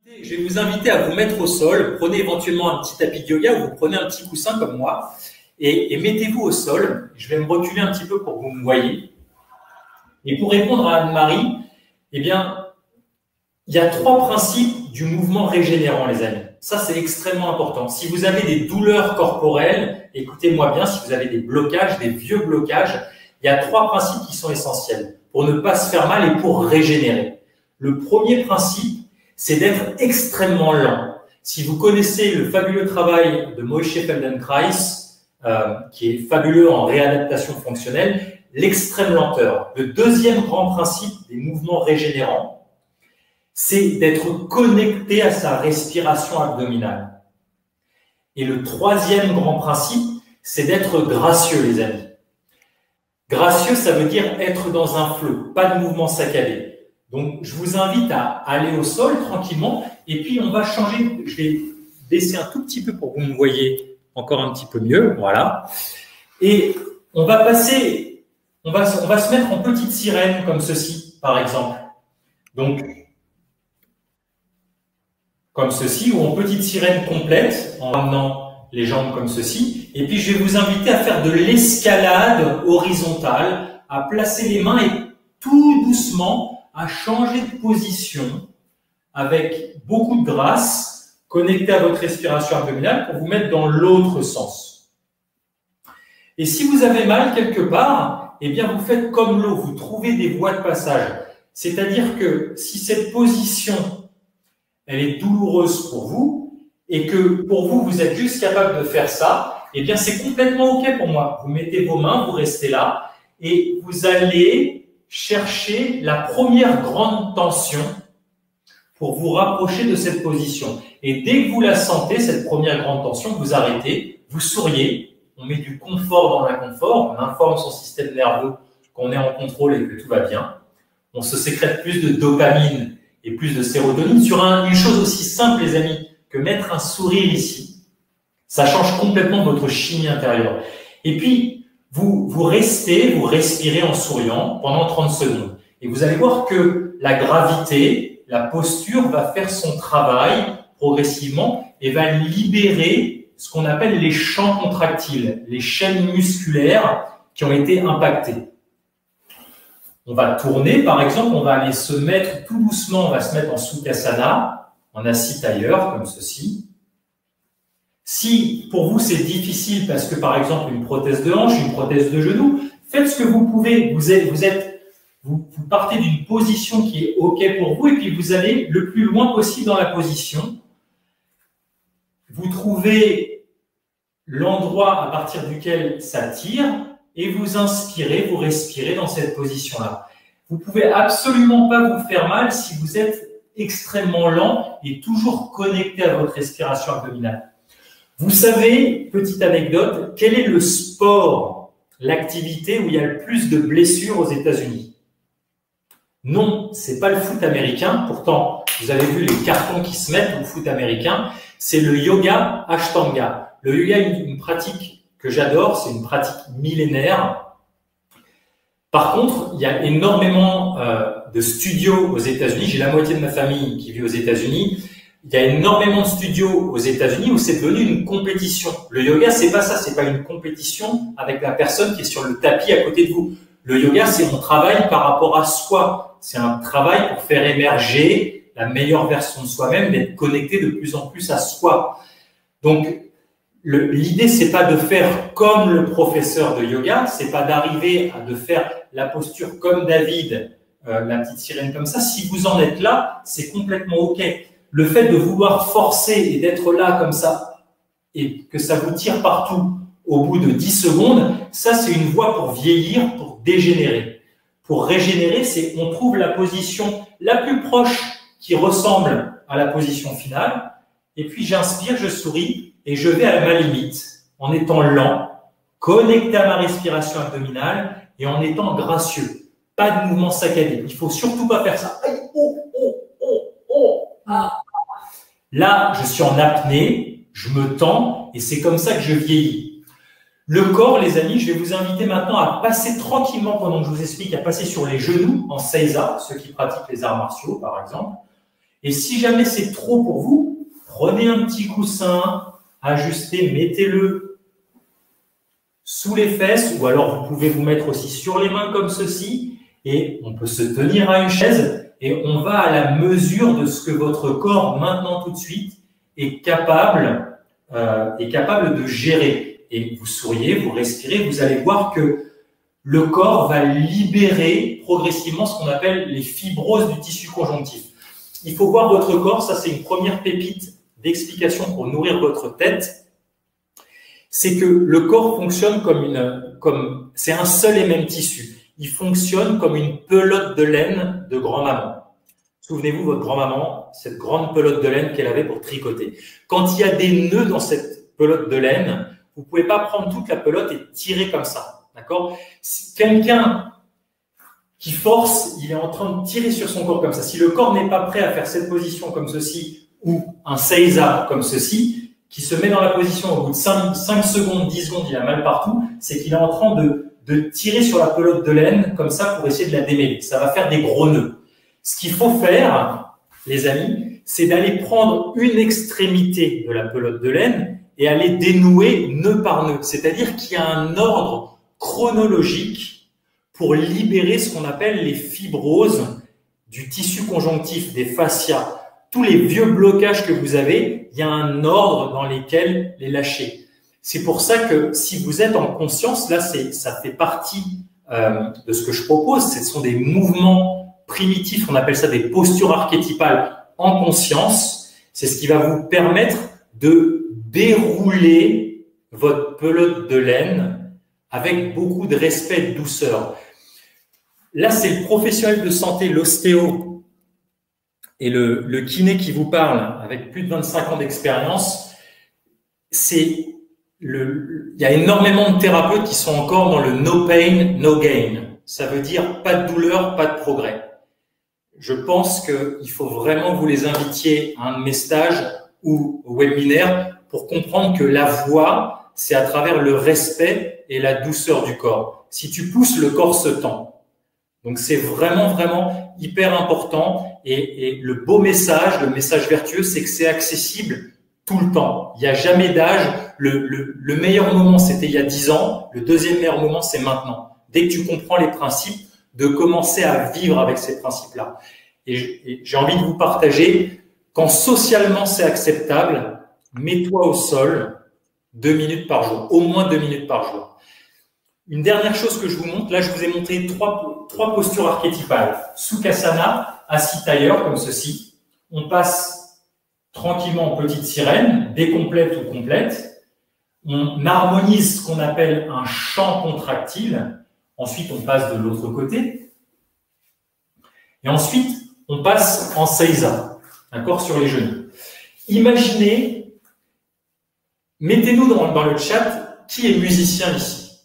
Je vais vous inviter à vous mettre au sol. Prenez éventuellement un petit tapis de yoga ou vous prenez un petit coussin comme moi et mettez-vous au sol. Je vais me reculer un petit peu pour que vous me voyez. Et pour répondre à Anne-Marie, eh bien, il y a 3 principes du mouvement régénérant, les amis. Ça, c'est extrêmement important. Si vous avez des douleurs corporelles, écoutez-moi bien, si vous avez des blocages, des vieux blocages, il y a 3 principes qui sont essentiels pour ne pas se faire mal et pour régénérer. Le premier principe, c'est d'être extrêmement lent. Si vous connaissez le fabuleux travail de Moshe Feldenkrais, qui est fabuleux en réadaptation fonctionnelle, l'extrême lenteur. Le deuxième grand principe des mouvements régénérants, c'est d'être connecté à sa respiration abdominale. Et le troisième grand principe, c'est d'être gracieux, les amis. Gracieux, ça veut dire être dans un flot, pas de mouvement saccadé. Donc, je vous invite à aller au sol tranquillement et puis on va changer. Je vais baisser un tout petit peu pour que vous me voyez encore un petit peu mieux. Voilà. Et on va passer, on va se mettre en petite sirène comme ceci, par exemple. Donc, comme ceci, ou en petite sirène complète, en ramenant les jambes comme ceci. Et puis, je vais vous inviter à faire de l'escalade horizontale, à placer les mains et tout doucement à changer de position avec beaucoup de grâce, connecté à votre respiration abdominale pour vous mettre dans l'autre sens. Et si vous avez mal quelque part, eh bien vous faites comme l'eau, vous trouvez des voies de passage. C'est-à-dire que si cette position, elle est douloureuse pour vous et que pour vous, vous êtes juste capable de faire ça, eh bien c'est complètement OK pour moi. Vous mettez vos mains, vous restez là et vous allez cherchez la première grande tension pour vous rapprocher de cette position. Et dès que vous la sentez, cette première grande tension, vous arrêtez, vous souriez, on met du confort dans l'inconfort, on informe son système nerveux qu'on est en contrôle et que tout va bien. On se sécrète plus de dopamine et plus de sérotonine sur une chose aussi simple, les amis, que mettre un sourire ici. Ça change complètement votre chimie intérieure. Et puis, vous restez, vous respirez en souriant pendant 30 secondes. Et vous allez voir que la gravité, la posture va faire son travail progressivement et va libérer ce qu'on appelle les champs contractiles, les chaînes musculaires qui ont été impactées. On va tourner, par exemple, on va aller se mettre tout doucement, on va se mettre en Sukhasana, en assis tailleur, comme ceci. Si pour vous c'est difficile parce que par exemple une prothèse de hanche, une prothèse de genou, faites ce que vous pouvez. Vous partez d'une position qui est OK pour vous et puis vous allez le plus loin possible dans la position. Vous trouvez l'endroit à partir duquel ça tire et vous inspirez, vous respirez dans cette position-là. Vous ne pouvez absolument pas vous faire mal si vous êtes extrêmement lent et toujours connecté à votre respiration abdominale. Vous savez, petite anecdote, quel est le sport, l'activité où il y a le plus de blessures aux États-Unis? Non, c'est pas le foot américain. Pourtant, vous avez vu les cartons qui se mettent au foot américain. C'est le yoga Ashtanga. Le yoga est une pratique que j'adore. C'est une pratique millénaire. Par contre, il y a énormément de studios aux États-Unis. J'ai la moitié de ma famille qui vit aux États-Unis. Il y a énormément de studios aux États-Unis où c'est devenu une compétition. Le yoga, c'est pas ça, c'est pas une compétition avec la personne qui est sur le tapis à côté de vous. Le yoga, c'est mon travail par rapport à soi. C'est un travail pour faire émerger la meilleure version de soi-même, d'être connecté de plus en plus à soi. Donc, l'idée, c'est pas de faire comme le professeur de yoga, c'est pas d'arriver à de faire la posture comme David, la petite sirène comme ça. Si vous en êtes là, c'est complètement OK. Le fait de vouloir forcer et d'être là comme ça et que ça vous tire partout au bout de 10 secondes, ça c'est une voie pour vieillir, pour dégénérer. Pour régénérer, c'est on trouve la position la plus proche qui ressemble à la position finale et puis j'inspire, je souris et je vais à ma limite en étant lent, connecté à ma respiration abdominale et en étant gracieux. Pas de mouvement saccadé. Il ne faut surtout pas faire ça. Là, je suis en apnée, je me tends et c'est comme ça que je vieillis. Le corps, les amis, je vais vous inviter maintenant à passer tranquillement pendant que je vous explique, à passer sur les genoux en seiza, ceux qui pratiquent les arts martiaux par exemple, Et si jamais c'est trop pour vous, prenez un petit coussin, ajustez, mettez-le sous les fesses, ou alors vous pouvez vous mettre aussi sur les mains comme ceci, et on peut se tenir à une chaise, et on va à la mesure de ce que votre corps, maintenant tout de suite, est capable de gérer. Et vous souriez, vous respirez, vous allez voir que le corps va libérer progressivement ce qu'on appelle les fibroses du tissu conjonctif. Il faut voir votre corps, ça c'est une première pépite d'explication pour nourrir votre tête. C'est que le corps fonctionne c'est un seul et même tissu. Il fonctionne comme une pelote de laine de grand-maman. Souvenez-vous, votre grand-maman, cette grande pelote de laine qu'elle avait pour tricoter. Quand il y a des nœuds dans cette pelote de laine, vous ne pouvez pas prendre toute la pelote et tirer comme ça. D'accord? Si quelqu'un qui force, il est en train de tirer sur son corps comme ça. Si le corps n'est pas prêt à faire cette position comme ceci ou un seiza comme ceci, qui se met dans la position au bout de 5 secondes, 10 secondes, il a mal partout, c'est qu'il est en train de tirer sur la pelote de laine comme ça pour essayer de la démêler. Ça va faire des gros nœuds. Ce qu'il faut faire, les amis, c'est d'aller prendre une extrémité de la pelote de laine et aller dénouer nœud par nœud. C'est-à-dire qu'il y a un ordre chronologique pour libérer ce qu'on appelle les fibroses du tissu conjonctif, des fascias. Tous les vieux blocages que vous avez, il y a un ordre dans lesquels les lâcher. C'est pour ça que si vous êtes en conscience, là, ça fait partie de ce que je propose. Ce sont des mouvements primitifs, on appelle ça des postures archétypales en conscience. C'est ce qui va vous permettre de dérouler votre pelote de laine avec beaucoup de respect et de douceur. Là, c'est le professionnel de santé, l'ostéo et le kiné qui vous parle avec plus de 25 ans d'expérience. Il y a énormément de thérapeutes qui sont encore dans le no pain, no gain. Ça veut dire pas de douleur, pas de progrès. Je pense qu'il faut vraiment que vous les invitiez à un de mes stages ou au webinaire pour comprendre que la voie, c'est à travers le respect et la douceur du corps. Si tu pousses, le corps se tend. Donc, c'est vraiment, vraiment hyper important. Et le beau message, le message vertueux, c'est que c'est accessible tout le temps. Il n'y a jamais d'âge. Le meilleur moment, c'était il y a 10 ans. Le deuxième meilleur moment, c'est maintenant. Dès que tu comprends les principes, de commencer à vivre avec ces principes-là. Et j'ai envie de vous partager, quand socialement c'est acceptable, mets-toi au sol 2 minutes par jour, au moins 2 minutes par jour. Une dernière chose que je vous montre, là je vous ai montré trois postures archétypales. Sukhasana, assis tailleur comme ceci. On passe tranquillement en petite sirène, décomplète ou complète. On harmonise ce qu'on appelle un chant contractile. Ensuite, on passe de l'autre côté. Et ensuite, on passe en seiza, d'accord, sur les genoux. Imaginez, mettez-nous dans le chat qui est musicien ici.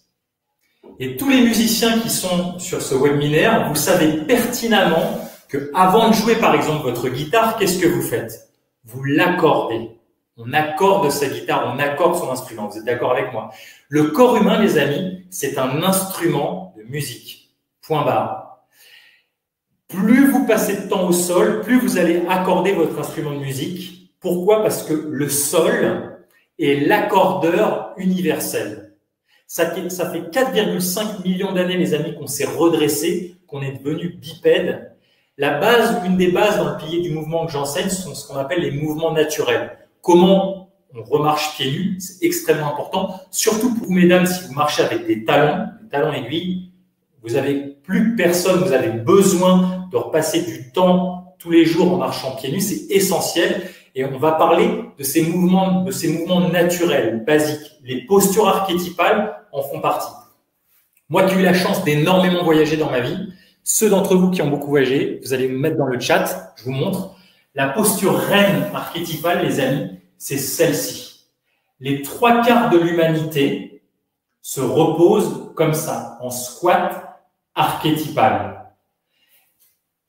Et tous les musiciens qui sont sur ce webinaire, vous savez pertinemment que avant de jouer, par exemple, votre guitare, qu'est-ce que vous faites? Vous l'accordez. On accorde sa guitare, on accorde son instrument. Vous êtes d'accord avec moi? Le corps humain, les amis, c'est un instrument de musique. Point barre. Plus vous passez de temps au sol, plus vous allez accorder votre instrument de musique. Pourquoi? Parce que le sol est l'accordeur universel. Ça fait 4,5 millions d'années, les amis, qu'on s'est redressé, qu'on est devenu bipède. Une des bases dans le pilier du mouvement que j'enseigne sont ce qu'on appelle les mouvements naturels. Comment on remarche pieds nus, c'est extrêmement important. Surtout pour vous, mesdames, si vous marchez avec des talons aiguilles, vous avez plus que personne, vous avez besoin de repasser du temps tous les jours en marchant pieds nus, c'est essentiel. Et on va parler de ces mouvements naturels, basiques. Les postures archétypales en font partie. Moi qui ai eu la chance d'énormément voyager dans ma vie, ceux d'entre vous qui ont beaucoup voyagé, vous allez me mettre dans le chat, je vous montre. La posture reine archétypale, les amis, c'est celle-ci. Les 3/4 de l'humanité se reposent comme ça, en squat archétypal.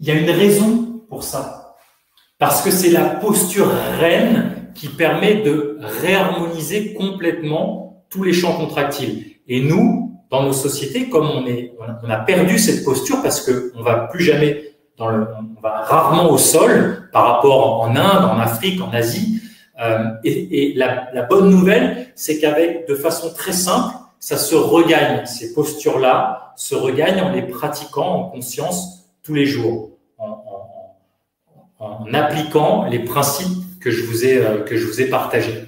Il y a une raison pour ça. Parce que c'est la posture reine qui permet de réharmoniser complètement tous les champs contractiles. Et nous, dans nos sociétés, comme on a perdu cette posture parce qu'on ne va plus jamais on va rarement au sol par rapport en Inde, en Afrique, en Asie. Et la bonne nouvelle, c'est qu'avec de façon très simple, ça se regagne. Ces postures-là se regagnent en les pratiquant en conscience tous les jours, en appliquant les principes que je vous ai partagés.